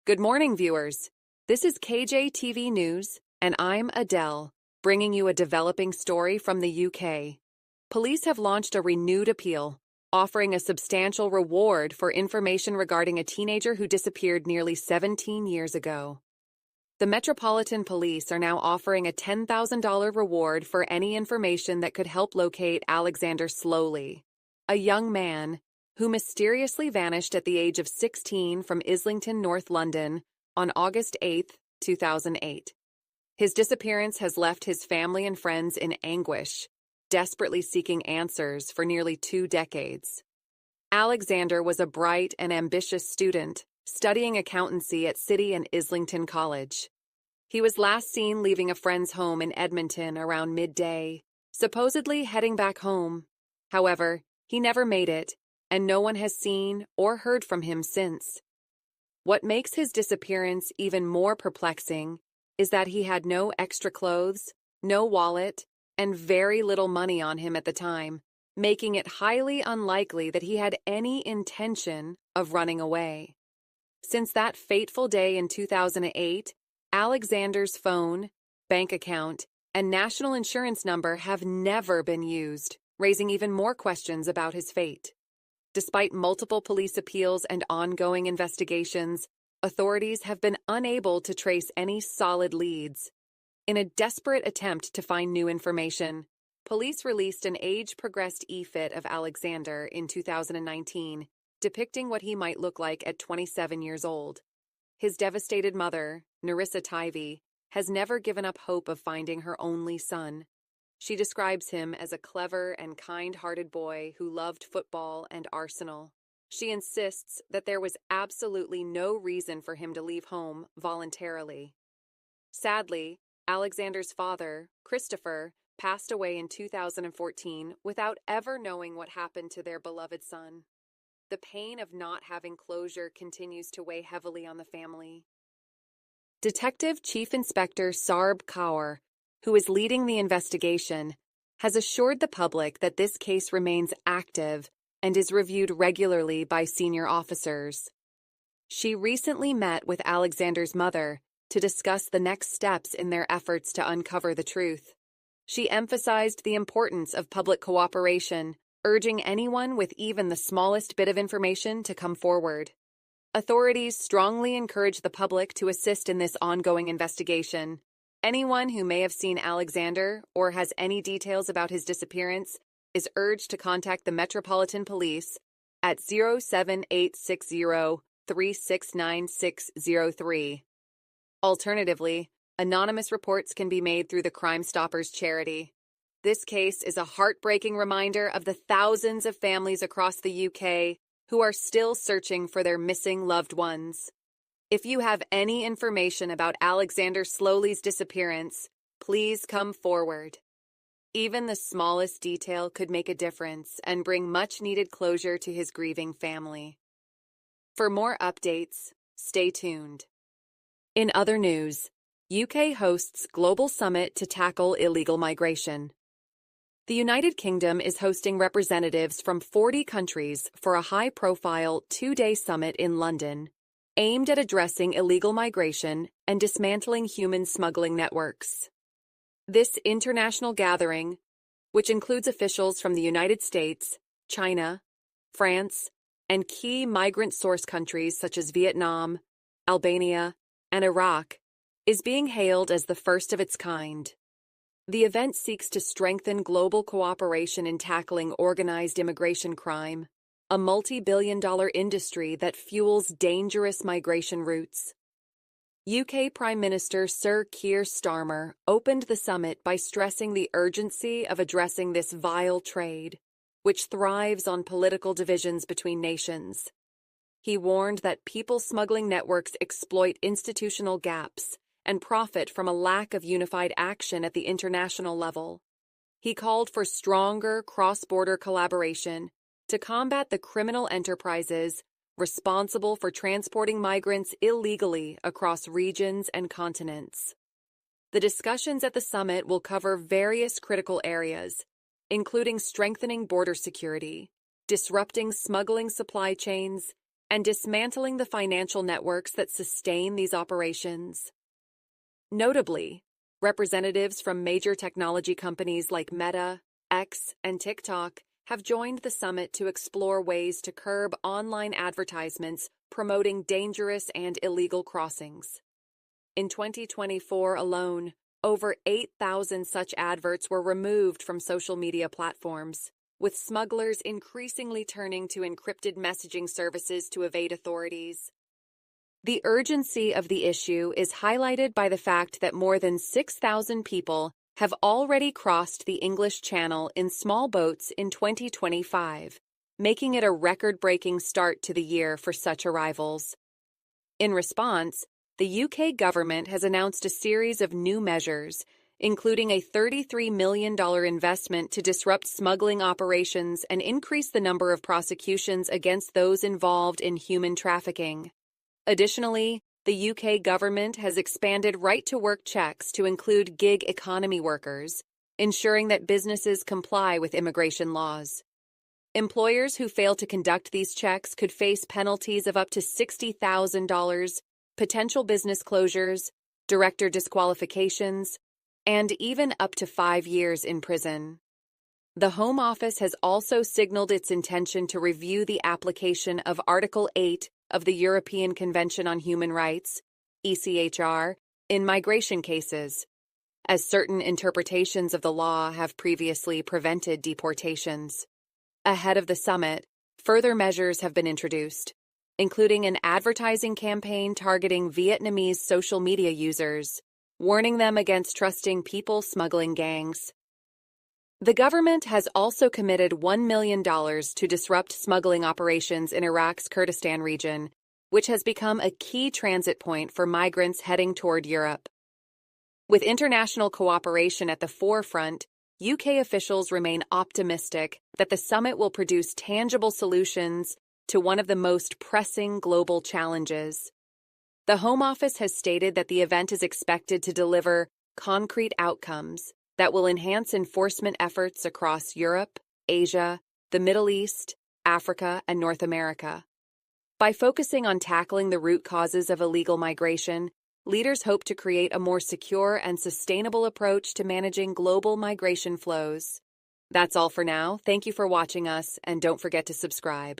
Good morning, viewers. This is KJTV News, and I'm Adele, bringing you a developing story from the UK. Police have launched a renewed appeal, offering a substantial reward for information regarding a teenager who disappeared nearly 17 years ago. The Metropolitan Police are now offering a $10,000 reward for any information that could help locate Alexander Slowley, a young man who mysteriously vanished at the age of 16 from Islington, North London, on August 8, 2008. His disappearance has left his family and friends in anguish, desperately seeking answers for nearly 2 decades. Alexander was a bright and ambitious student, studying accountancy at City and Islington College. He was last seen leaving a friend's home in Edmonton around midday, supposedly heading back home. However, he never made it, and no one has seen or heard from him since. What makes his disappearance even more perplexing is that he had no extra clothes, no wallet, and very little money on him at the time, making it highly unlikely that he had any intention of running away. Since that fateful day in 2008, Alexander's phone, bank account, and national insurance number have never been used, raising even more questions about his fate. Despite multiple police appeals and ongoing investigations, authorities have been unable to trace any solid leads. In a desperate attempt to find new information, police released an age-progressed e-fit of Alexander in 2019, depicting what he might look like at 27 years old. His devastated mother, Nerissa Tivey, has never given up hope of finding her only son. She describes him as a clever and kind-hearted boy who loved football and Arsenal. She insists that there was absolutely no reason for him to leave home voluntarily. Sadly, Alexander's father, Christopher, passed away in 2014 without ever knowing what happened to their beloved son. The pain of not having closure continues to weigh heavily on the family. Detective Chief Inspector Sarb Kaur, who is leading the investigation, has assured the public that this case remains active and is reviewed regularly by senior officers. She recently met with Alexander's mother to discuss the next steps in their efforts to uncover the truth. She emphasized the importance of public cooperation, urging anyone with even the smallest bit of information to come forward. Authorities strongly encourage the public to assist in this ongoing investigation. Anyone who may have seen Alexander or has any details about his disappearance is urged to contact the Metropolitan Police at 07860-369603. Alternatively, anonymous reports can be made through the Crime Stoppers charity. This case is a heartbreaking reminder of the thousands of families across the UK who are still searching for their missing loved ones. If you have any information about Alexander Slowley's disappearance, please come forward. Even the smallest detail could make a difference and bring much-needed closure to his grieving family. For more updates, stay tuned. In other news, UK hosts Global Summit to tackle illegal migration. The United Kingdom is hosting representatives from 40 countries for a high-profile 2-day summit in London, aimed at addressing illegal migration and dismantling human smuggling networks. This international gathering, which includes officials from the United States, China, France, and key migrant source countries such as Vietnam, Albania, and Iraq, is being hailed as the first of its kind. The event seeks to strengthen global cooperation in tackling organized immigration crime, a multi-billion-dollar industry that fuels dangerous migration routes. UK Prime Minister Sir Keir Starmer opened the summit by stressing the urgency of addressing this vile trade, which thrives on political divisions between nations. He warned that people smuggling networks exploit institutional gaps and profit from a lack of unified action at the international level. He called for stronger cross-border collaboration to combat the criminal enterprises responsible for transporting migrants illegally across regions and continents. The discussions at the summit will cover various critical areas, including strengthening border security, disrupting smuggling supply chains, and dismantling the financial networks that sustain these operations. Notably, representatives from major technology companies like Meta, X, and TikTok have joined the summit to explore ways to curb online advertisements promoting dangerous and illegal crossings. In 2024 alone, over 8,000 such adverts were removed from social media platforms, with smugglers increasingly turning to encrypted messaging services to evade authorities. The urgency of the issue is highlighted by the fact that more than 6,000 people have already crossed the English Channel in small boats in 2025, making it a record-breaking start to the year for such arrivals. In response, the UK government has announced a series of new measures, including a $33 million investment to disrupt smuggling operations and increase the number of prosecutions against those involved in human trafficking. Additionally, the UK government has expanded right-to-work checks to include gig economy workers, ensuring that businesses comply with immigration laws. Employers who fail to conduct these checks could face penalties of up to $60,000, potential business closures, director disqualifications, and even up to 5 years in prison. The Home Office has also signaled its intention to review the application of Article 8 of the European Convention on Human Rights, ECHR, in migration cases, as certain interpretations of the law have previously prevented deportations. Ahead of the summit, further measures have been introduced, including an advertising campaign targeting Vietnamese social media users, warning them against trusting people smuggling gangs. The government has also committed $1 million to disrupt smuggling operations in Iraq's Kurdistan region, which has become a key transit point for migrants heading toward Europe. With international cooperation at the forefront, UK officials remain optimistic that the summit will produce tangible solutions to one of the most pressing global challenges. The Home Office has stated that the event is expected to deliver concrete outcomes that will enhance enforcement efforts across Europe, Asia, the Middle East, Africa, and North America. By focusing on tackling the root causes of illegal migration, leaders hope to create a more secure and sustainable approach to managing global migration flows. That's all for now. Thank you for watching us, and don't forget to subscribe.